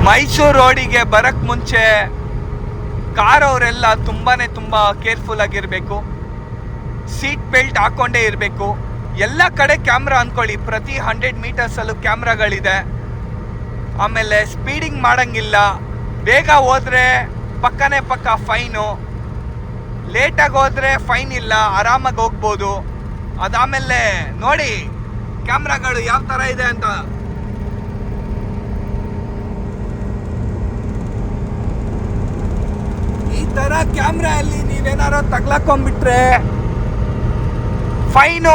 ಮೈಸೂರು ರೋಡಿಗೆ ಬರಕ್ ಮುಂಚೆ ಕಾರ್ ಅವರೆಲ್ಲ ತುಂಬಾ ಕೇರ್ಫುಲ್ ಆಗಿರಬೇಕು. ಸೀಟ್ ಬೆಲ್ಟ್ ಹಾಕೊಂಡೇ ಇರಬೇಕು. ಎಲ್ಲ ಕಡೆ ಕ್ಯಾಮ್ರಾ ಅಂದ್ಕೊಳ್ಳಿ, ಪ್ರತಿ 100 ಮೀಟರ್ಸಲ್ಲೂ ಕ್ಯಾಮ್ರಾಗಳಿದೆ. ಆಮೇಲೆ ಸ್ಪೀಡಿಂಗ್ ಮಾಡಂಗಿಲ್ಲ. ಬೇಗ ಹೋದ್ರೆ ಪಕ್ಕನೇ ಪಕ್ಕ ಫೈನು, ಲೇಟಾಗಿ ಹೋದ್ರೆ ಫೈನ್ ಇಲ್ಲ, ಆರಾಮಾಗಿ ಹೋಗ್ಬೋದು. ಅದಾದಮೇಲೆ ನೋಡಿ ಕ್ಯಾಮ್ರಾಗಳು ಯಾವ ಥರ ಇದೆ ಅಂತ. ಈ ಥರ ಕ್ಯಾಮ್ರಾ ಅಲ್ಲಿ ನೀವೇನಾರು ತಗ್ಲಾಕೊಂಡ್ಬಿಟ್ರೆ ಫೈನು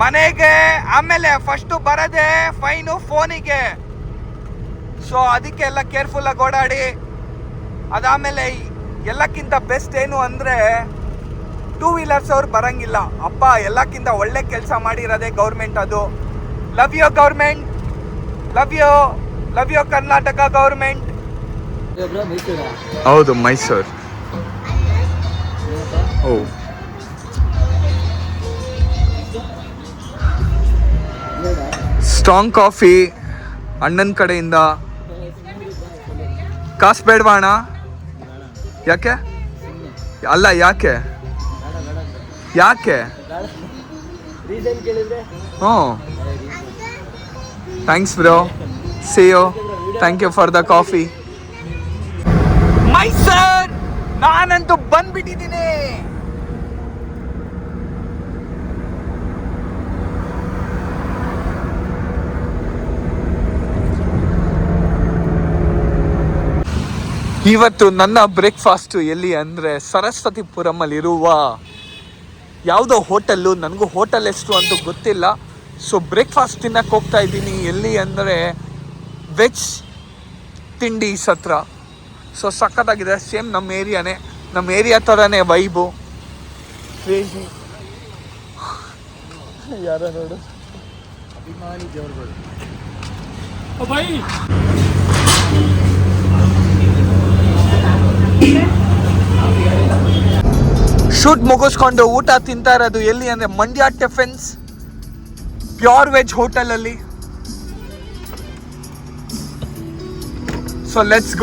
ಮನೆಗೆ ಆಮೇಲೆ ಫಸ್ಟು ಬರೋದೇ ಫೈನು ಫೋನಿಗೆ. ಸೊ ಅದಕ್ಕೆಲ್ಲ ಕೇರ್ಫುಲ್ಲಾಗಿ ಓಡಾಡಿ. ಅದಾದಮೇಲೆ ಎಲ್ಲಕ್ಕಿಂತ ಬೆಸ್ಟ್ ಏನು ಅಂದರೆ 2 ವೀಲರ್ಸ್ ಅವ್ರು ಬರೋಂಗಿಲ್ಲ. ಅಪ್ಪ ಎಲ್ಲಕ್ಕಿಂತ ಒಳ್ಳೆ ಕೆಲಸ ಮಾಡಿರೋದೇ ಗೌರ್ಮೆಂಟ್. ಅದು love you government, love you Karnataka government. ಹೌದು, ಮೈಸೂರು. ಓ, ಸ್ಟ್ರಾಂಗ್ ಕಾಫಿ ಅಣ್ಣನ ಕಡೆಯಿಂದ. ಕಾಸು ಬೇಡವಾ ಅಣ್ಣ? ಯಾಕೆ ಅಲ್ಲ, ಯಾಕೆ ಹ್ಞೂ. Thanks bro, see you, thank you for the coffee. Mysore ನಾನಂತೂ ಬಂದ್ಬಿಟ್ಟಿದ್ದೀನಿ. ಇವತ್ತು ನನ್ನ ಬ್ರೇಕ್ಫಾಸ್ಟು ಎಲ್ಲಿ ಅಂದರೆ ಸರಸ್ವತಿಪುರಮಲ್ಲಿರುವ ಯಾವುದೋ ಹೋಟೆಲ್ಲು. ನನಗೂ ಹೋಟೆಲ್ ಎಷ್ಟು ಅಂತೂ ಗೊತ್ತಿಲ್ಲ. ಸೊ ಬ್ರೇಕ್ಫಾಸ್ಟ್ ತಿನ್ನಕ್ಕೆ ಹೋಗ್ತಾ ಇದ್ದೀನಿ. ಎಲ್ಲಿ ಅಂದರೆ ವೆಜ್ ತಿಂಡಿ ಸತ್ರ. ಸೊ ಸಖತ್ತಾಗಿದೆ. ಸೇಮ್ ನಮ್ಮ ಏರಿಯಾ ಥರನೇ ವೈಬು. ಕ್ರೇಜಿ. ಯಾರ ನೋಡು, ಅಭಿಮಾನಿ ದೇವರುಗಳು. ಶೂಟ್ ಮುಗಿಸ್ಕೊಂಡು ಊಟ ತಿಂತಾ ಇರೋದು ಎಲ್ಲಿ ಅಂದರೆ ಮಂಡ್ಯ ಟಿಫಿನ್ಸ್ ಪ್ಯೂರ್ ವೆಜ್ ಹೋಟೆಲಲ್ಲಿ. So let's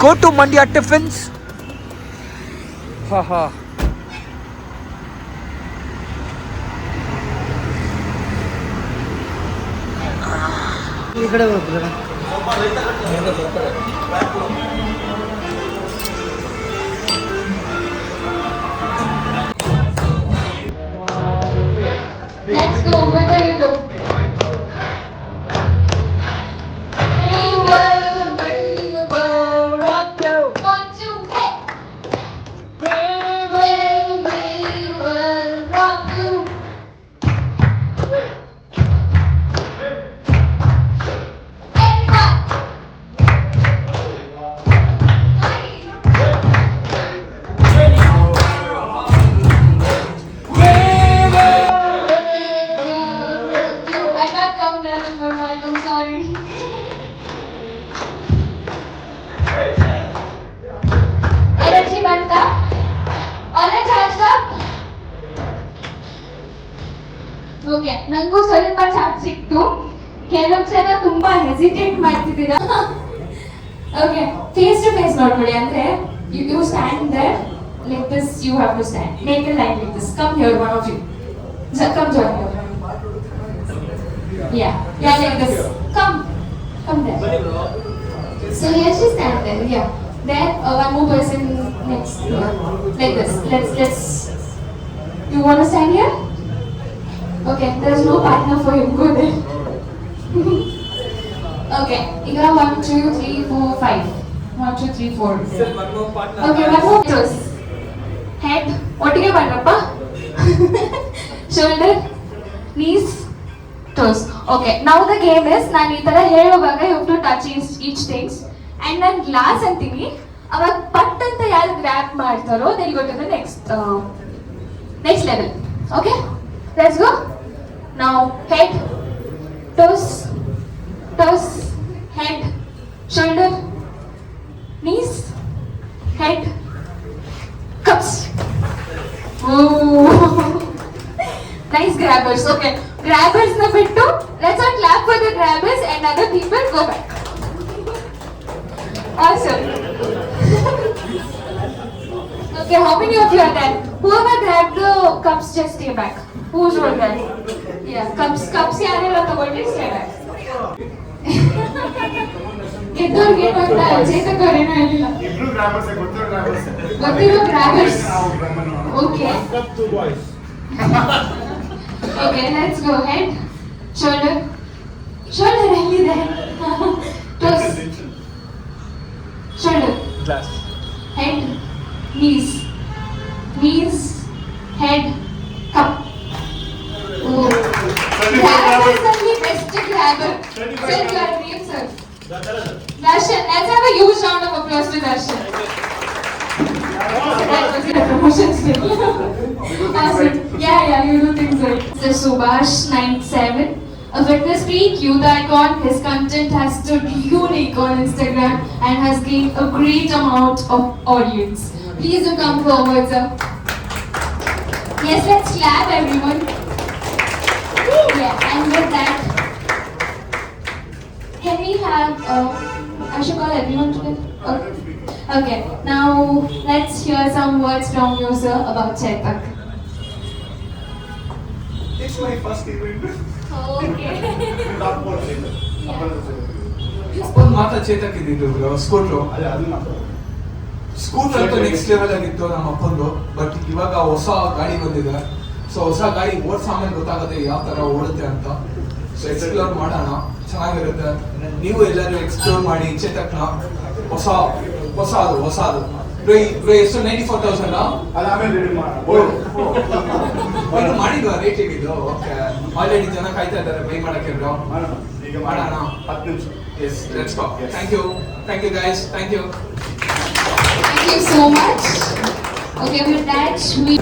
go to Mandya tiffins. ಹಾ ಈ ಕಡೆ ಹೋಗ್ತದೆ. Let's go. Where are you go? Okay, ನಂಗೂ ಸ್ವಲ್ಪ ಚಾಟ್ ಸಿಕ್ತು. ಕೆಲವು ಜನ ತುಂಬಾ ಹೆಸಿಟೇಟ್ ಮಾಡ್ತಿದ್ದೀರಾ. ಓಕೆ, ಫೇಸ್ ಟು ಫೇಸ್ ನೋಡ್ಕೊಳ್ಳಿ. ಅಂದ್ರೆ you stand there like this. You have to stand, make a line like this. Come here, one of you. Come join here. Yeah, like this. Come there. So here she stand there. Yeah. Then one more person next to her. Like this. Let's. You want to stand here? Okay, there's no partner for him. Go there. Okay, you got 1, 2, 3, 4, 5. 1, 2, 3, 4. Okay, one more. Toes. Head. What do you want, Papa? Shoulder. Knees. Toes. Okay, now the game is, ನಾನು ಈ ತರ ಹೇಳುವಾಗ you have to touch each things. And ನಾನು glass ಅಂತೀನಿ, ಅವಾಗ ಪಟ್ ಅಂತ ಯಾರು ಗ್ರ್ಯಾಪ್ ಮಾಡ್ತಾರೋ they'll go to the next level. Okay? Let's go. Now head, toes, head, shoulder, knees, head, cups. Oh. Nice grabbers. Okay. Grabbers na bittu. Let's all clap for the grabbers and other people go back. Awesome. Okay, how many of you are there? Whoever grabbed the cups, just stay back. Who's over there? Yeah, cups ಯಾರೆಲ್ಲ ತಗೊಂಡ್ರಿ stay back. ಗೆದ್ದೋರ್ಗೆ ಏನು ಅಂತ ಚೇತಕ್ ಅವ್ರೇನೂ ಹೇಳಿಲ್ಲ. ಗೊತ್ತಿರೋ grabbers. Okay. Okay, let's go ahead. Shoulder ಎಲ್ಲಿದೆ? Toes. Shoulder. Glass. Head. Knees, head, cup. Oh. Grabbers only best grabber. Sir, your name, sir. Darshan. Let's have a huge round of applause to Darshan. That was a promotion still. Awesome. Yeah, you do things right. Sir Subhash, 97. A fitness freak, youth icon, his content has stood unique on Instagram and has gained a great amount of audience. Please do come forward, sir. Yes, let's clap everyone. Yeah, and with that, can we have, I should call everyone today? Okay, now let's hear some words from you, sir, about Chetak. It's my first event. Okay. ಒಂದು ಮಾತಾ ಚೇತಕ್ ಇದ್ದಿದ್ದು scooter ಅಂತೂ next level ಆಗಿತ್ತು ನಮ್ಮ ಅಪ್ಪಂದು. But ಇವಾಗ ಹೊಸ ಗಾಡಿ ಬಂದಿದೆ. So ಹೊಸ ಗಾಡಿ ಓಡಿಸ ಆಮೇಲೆ ಗೊತ್ತಾಗುತ್ತೆ ಯಾವ ತರ ಓಡುತ್ತೆ ಅಂತ. ಸೊ ಎಕ್ಸ್ಪ್ಲೋರ್ ಮಾಡೋಣ, ಚೆನ್ನಾಗಿರುತ್ತೆ. ನೀವು ಎಲ್ಲರೂ ಎಕ್ಸ್ಪ್ಲೋರ್ ಮಾಡಿ ಚೇತಕ್ನ. ಹೊಸದು ಎಷ್ಟು 94,000 ಮಾಡಿದ್ವಾ ರೇಟ್ ಇದು? ಓಕೆ, ಆಲ್ರೆಡಿ ಜನ ಕಾಯ್ತಾ ಇದ್ದಾರೆ ಬೈ ಮಾಡಕ್ಕೆ. ಮಾಡೋಣ 10 ನಿಮಿಷ. Yes, let's go. Thank you guys, thank you. Thank you so much. Okay, with that, we...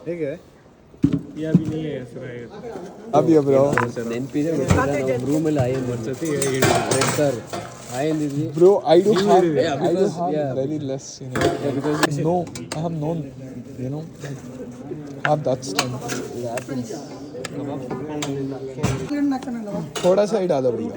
ಹೇಗೆ ಅಭಿಯ ಬ್ರೋ ನೆನಪಿದೆ ರೂಮಲ್ಲಿ ಆಯನ್ ಒಂದ್ಸತಿ ಸರ್ ಆಯನ್ ಇದ್ವಿ bro I do have very less no I have none have that strength. थोड़ा सा ही डालो भैया.